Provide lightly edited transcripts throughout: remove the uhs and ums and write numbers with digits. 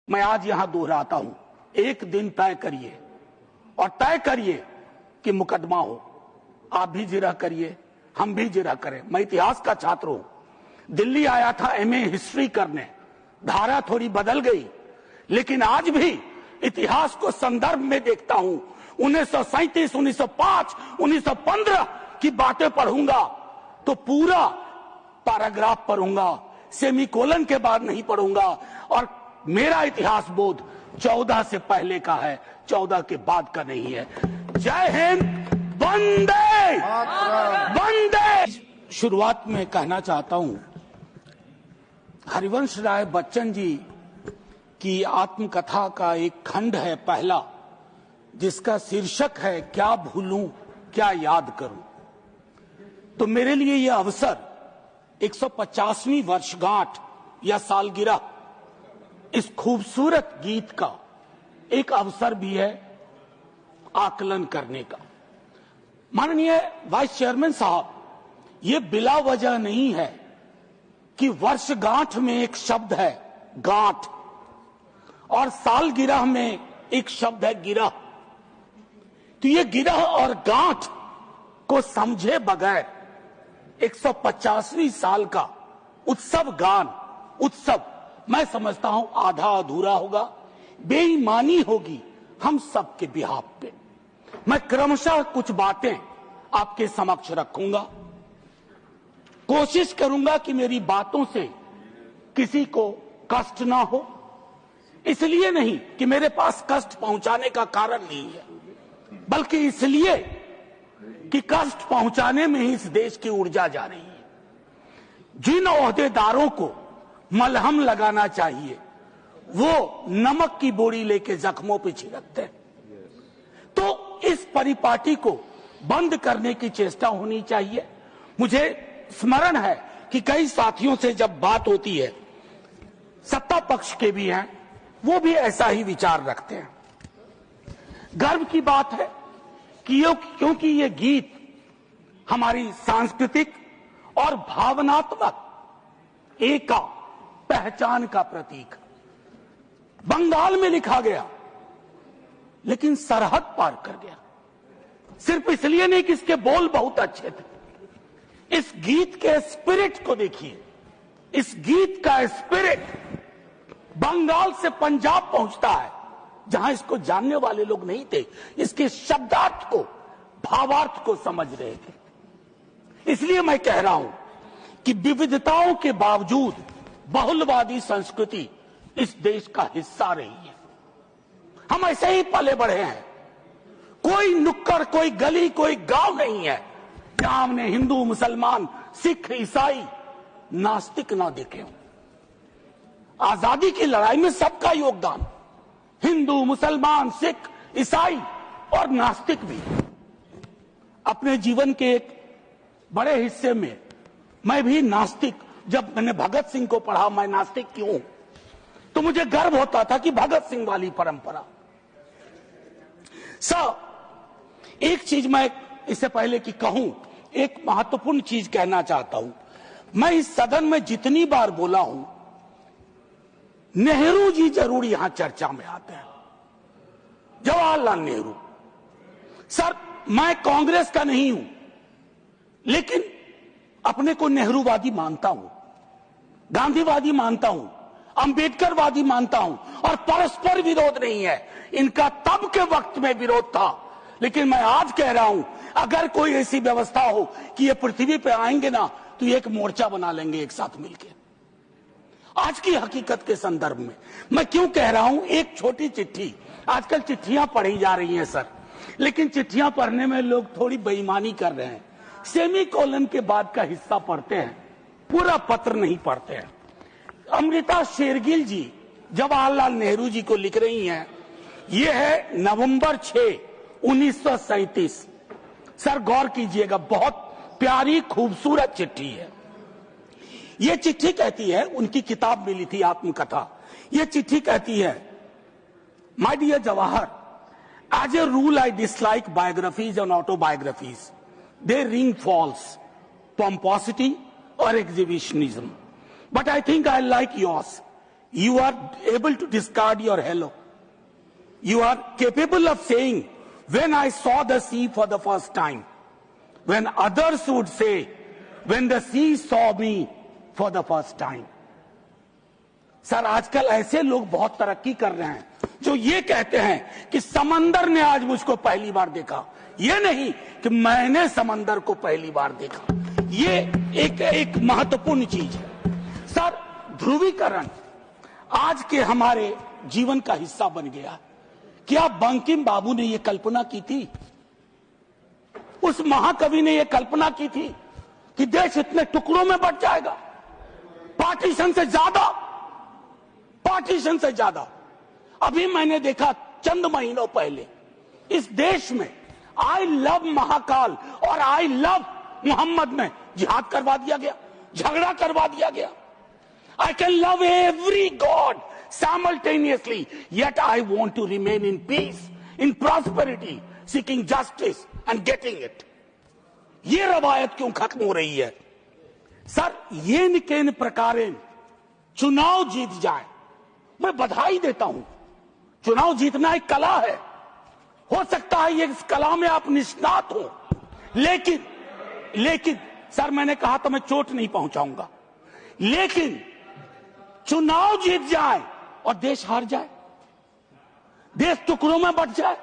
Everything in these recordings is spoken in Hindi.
मैं आज यहां दोहराता हूं, एक दिन तय करिए और तय करिए कि मुकदमा हो। आप भी जिरह करिए, हम भी जिरह करें। मैं इतिहास का छात्र हूं, दिल्ली आया था एमए हिस्ट्री करने। धारा थोड़ी बदल गई, लेकिन आज भी इतिहास को संदर्भ में देखता हूं। 1937, 1905, 1915 की बातें पढ़ूंगा तो पूरा पैराग्राफ पढ़ूंगा, सेमीकोलन के बाद नहीं पढ़ूंगा। और मेरा इतिहास बोध 14 से पहले का है, 14 के बाद का नहीं है। जय हिंद, वंदे वंदे। शुरुआत में कहना चाहता हूं, हरिवंश राय बच्चन जी की आत्मकथा का एक खंड है पहला, जिसका शीर्षक है क्या भूलूं क्या याद करूं। तो मेरे लिए यह अवसर 150वीं वर्षगांठ या सालगिरह इस खूबसूरत गीत का एक अवसर भी है आकलन करने का। माननीय वाइस चेयरमैन साहब, ये बिला वजह नहीं है कि वर्षगांठ में एक शब्द है गांठ और सालगिरह में एक शब्द है गिरह। तो ये गिरह और गांठ को समझे बगैर 150वीं साल का उत्सव गान, उत्सव मैं समझता हूं आधा अधूरा होगा, बेईमानी होगी हम सबके बिहाफ पे। मैं क्रमशः कुछ बातें आपके समक्ष रखूंगा, कोशिश करूंगा कि मेरी बातों से किसी को कष्ट ना हो। इसलिए नहीं कि मेरे पास कष्ट पहुंचाने का कारण नहीं है, बल्कि इसलिए कि कष्ट पहुंचाने में ही इस देश की ऊर्जा जा रही है। जिन ओहदेदारों को मलहम लगाना चाहिए वो नमक की बोरी लेके जख्मों पे छिड़कते हैं। तो इस परिपाटी को बंद करने की चेष्टा होनी चाहिए। मुझे स्मरण है कि कई साथियों से जब बात होती है, सत्ता पक्ष के भी हैं, वो भी ऐसा ही विचार रखते हैं। गर्व की बात है कि क्योंकि ये गीत हमारी सांस्कृतिक और भावनात्मक एका पहचान का प्रतीक। बंगाल में लिखा गया, लेकिन सरहद पार कर गया। सिर्फ इसलिए नहीं कि इसके बोल बहुत अच्छे थे। इस गीत के स्पिरिट को देखिए। इस गीत का स्पिरिट बंगाल से पंजाब पहुंचता है, जहां इसको जानने वाले लोग नहीं थे। इसके शब्दार्थ को, भावार्थ को समझ रहे थे। इसलिए मैं कह रहा हूं कि विविधताओं के बावजूद बहुलवादी संस्कृति इस देश का हिस्सा रही है। हम ऐसे ही पले बढ़े हैं। कोई नुक्कड़, कोई गली, कोई गांव नहीं है जहां हमने हिंदू, मुसलमान, सिख, ईसाई, नास्तिक ना देखे हों। आजादी की लड़ाई में सबका योगदान, हिंदू, मुसलमान, सिख, ईसाई और नास्तिक भी। अपने जीवन के एक बड़े हिस्से में मैं भी नास्तिक, जब मैंने भगत सिंह को पढ़ा, मैं नास्तिक क्यों, तो मुझे गर्व होता था कि भगत सिंह वाली परंपरा। एक चीज मैं इससे पहले कि कहूं, एक महत्वपूर्ण चीज कहना चाहता हूं। मैं इस सदन में जितनी बार बोला हूं, नेहरू जी जरूर यहां चर्चा में आते हैं। जवाहरलाल नेहरू। सर, मैं कांग्रेस का नहीं हूं, लेकिन अपने को नेहरूवादी मानता हूं, गांधीवादी मानता हूं, अंबेडकरवादी मानता हूं, और परस्पर विरोध नहीं है। इनका तब के वक्त में विरोध था, लेकिन मैं आज कह रहा हूं, अगर कोई ऐसी व्यवस्था हो कि ये पृथ्वी पे आएंगे ना, तो एक मोर्चा बना लेंगे एक साथ मिलकर। आज की हकीकत के संदर्भ में मैं क्यों कह रहा हूं, एक छोटी चिट्ठी, आजकल चिट्ठियां पढ़ी जा रही हैं सर, लेकिन चिट्ठियां पढ़ने में लोग थोड़ी बेईमानी कर रहे हैं। सेमीकोलन के बाद का हिस्सा पढ़ते हैं, पूरा पत्र नहीं पढ़ते हैं। अमृता शेरगिल जी जवाहरलाल नेहरू जी को लिख रही हैं। यह है नवंबर 6, 1937। सर गौर कीजिएगा, बहुत प्यारी खूबसूरत चिट्ठी है। यह चिट्ठी कहती है, उनकी किताब मिली थी आत्मकथा। यह चिट्ठी कहती है, my dear Jawahar, as a rule I dislike biographies and autobiographies. They ring false, pomposity or exhibitionism. But I think I like yours. You are able to discard your hello. You are capable of saying, when I saw the sea for the first time. When others would say, when the sea saw me for the first time. Sir, आजकल ऐसे लोग बहुत तरक्की कर रहे हैं जो ये कहते हैं कि समंदर ने आज मुझको पहली बार देखा, ये नहीं कि मैंने समंदर को पहली बार देखा। ये एक महत्वपूर्ण चीज है। सर, ध्रुवीकरण आज के हमारे जीवन का हिस्सा बन गया। क्या बंकिम बाबू ने यह कल्पना की थी? उस महाकवि ने यह कल्पना की थी कि देश इतने टुकड़ों में बंट जाएगा? पार्टीशन से ज्यादा। अभी मैंने देखा चंद महीनों पहले इस देश में आई लव महाकाल और आई लव मोहम्मद में जिहाद करवा दिया गया, झगड़ा करवा दिया गया। I can love every God simultaneously, yet I want to remain in peace, in prosperity, seeking justice and getting it. ये रवायत क्यों खत्म हो रही है? सर, ये निकेन प्रकारेण चुनाव जीत जाए, मैं बधाई देता हूं। चुनाव जीतना एक कला है। हो सकता है ये इस कला में आप निष्णात हो, लेकिन सर, मैंने कहा तो मैं चोट नहीं पहुंचाऊंगा, लेकिन चुनाव जीत जाए और देश हार जाए, देश टुकड़ों में बंट जाए,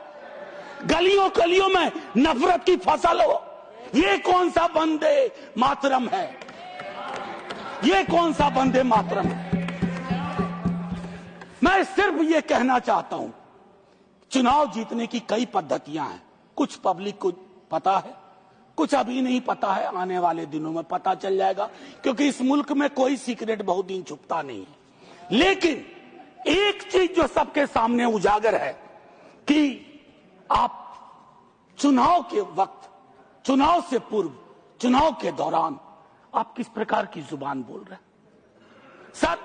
गलियों गलियों में नफरत की फसल हो, ये कौन सा वंदे मातरम है? ये कौन सा वंदे मातरम है? मैं सिर्फ ये कहना चाहता हूं, चुनाव जीतने की कई पद्धतियां हैं। कुछ पब्लिक को पता है, कुछ अभी नहीं पता है, आने वाले दिनों में पता चल जाएगा, क्योंकि इस मुल्क में कोई सीक्रेट बहुत दिन छुपता नहीं है। लेकिन एक चीज जो सबके सामने उजागर है कि आप चुनाव के वक्त, चुनाव से पूर्व, चुनाव के दौरान आप किस प्रकार की जुबान बोल रहे हैं। सर,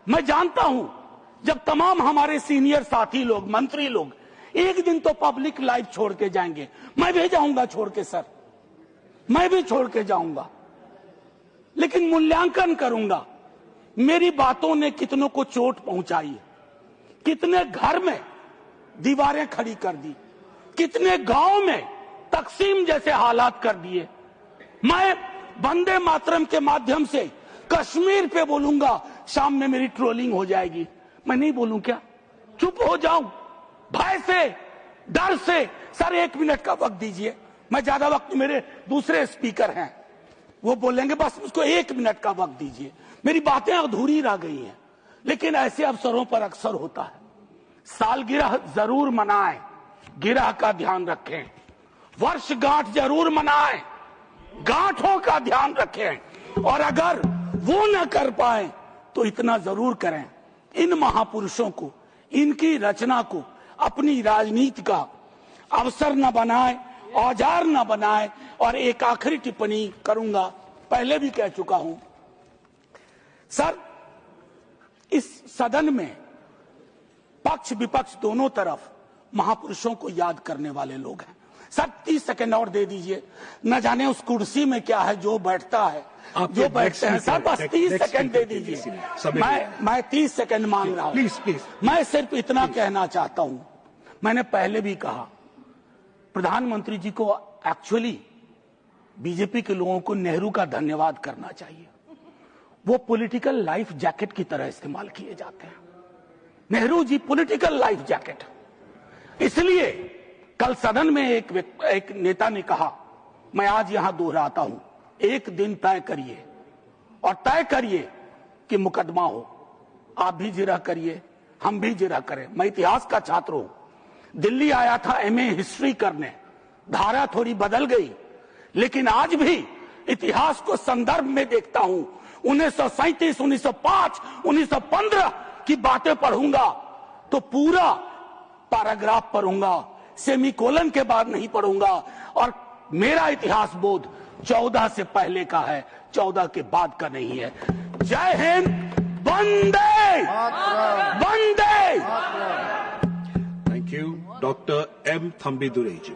मैं जानता हूं जब तमाम हमारे सीनियर साथी लोग, मंत्री लोग एक दिन तो पब्लिक लाइफ छोड़ के जाएंगे, मैं भी जाऊंगा छोड़ के सर, मैं भी छोड़ के जाऊंगा, लेकिन मूल्यांकन करूंगा मेरी बातों ने कितनों को चोट पहुंचाई है, कितने घर में दीवारें खड़ी कर दी, कितने गांव में तकसीम जैसे हालात कर दिए। मैं वंदे मातरम के माध्यम से कश्मीर पे बोलूंगा, शाम में मेरी ट्रोलिंग हो जाएगी। मैं नहीं बोलूं क्या? चुप हो जाऊं भय से, डर से? सर, 1 मिनट का वक्त दीजिए, मैं ज्यादा वक्त, मेरे दूसरे स्पीकर हैं वो बोलेंगे, बस उसको 1 मिनट का वक्त दीजिए। मेरी बातें अधूरी रह गई हैं, लेकिन ऐसे अवसरों पर अक्सर होता है। सालगिरह जरूर मनाएं, गिरह का ध्यान रखें, वर्षगांठ जरूर मनाएं, गांठों का ध्यान रखें, और अगर वो न कर पाए तो इतना जरूर करें, इन महापुरुषों को, इनकी रचना को अपनी राजनीति का अवसर न बनाए, औजार न बनाए। और एक आखिरी टिप्पणी करूंगा, पहले भी कह चुका हूं। सर, इस सदन में पक्ष विपक्ष दोनों तरफ महापुरुषों को याद करने वाले लोग हैं। सर, 30 सेकंड और दे दीजिए, न जाने उस कुर्सी में क्या है जो बैठता है, जो बैठते हैं। सर, बस 30 सेकंड दे दीजिए, मैं 30 सेकंड मांग रहा हूं। प्लीज। मैं सिर्फ इतना कहना चाहता हूं, मैंने पहले भी कहा, प्रधानमंत्री जी को एक्चुअली बीजेपी के लोगों को नेहरू का धन्यवाद करना चाहिए। वो पॉलिटिकल लाइफ जैकेट की तरह इस्तेमाल किए जाते हैं। Nehru ji political life jacket. इसलिए कल सदन में एक नेता ने कहा, मैं आज यहां दोहराता हूं, एक दिन तय करिए और तय करिए कि मुकदमा हो। आप भी जिरह करिए, हम भी जिरह करें। मैं इतिहास का छात्र हूं, दिल्ली आया था एमए हिस्ट्री करने, धारा थोड़ी बदल गई, लेकिन आज भी इतिहास को संदर्भ में देखता हूं। 1937, 1905, 1915 की बातें पढ़ूंगा तो पूरा पैराग्राफ पढ़ूंगा, सेमीकोलन के बाद नहीं पढ़ूंगा। और मेरा इतिहास बोध 14 से पहले का है, 14 के बाद का नहीं है। जय हिंद, वंदे वंदे। Thank you, Dr. M. Thambidurai ji.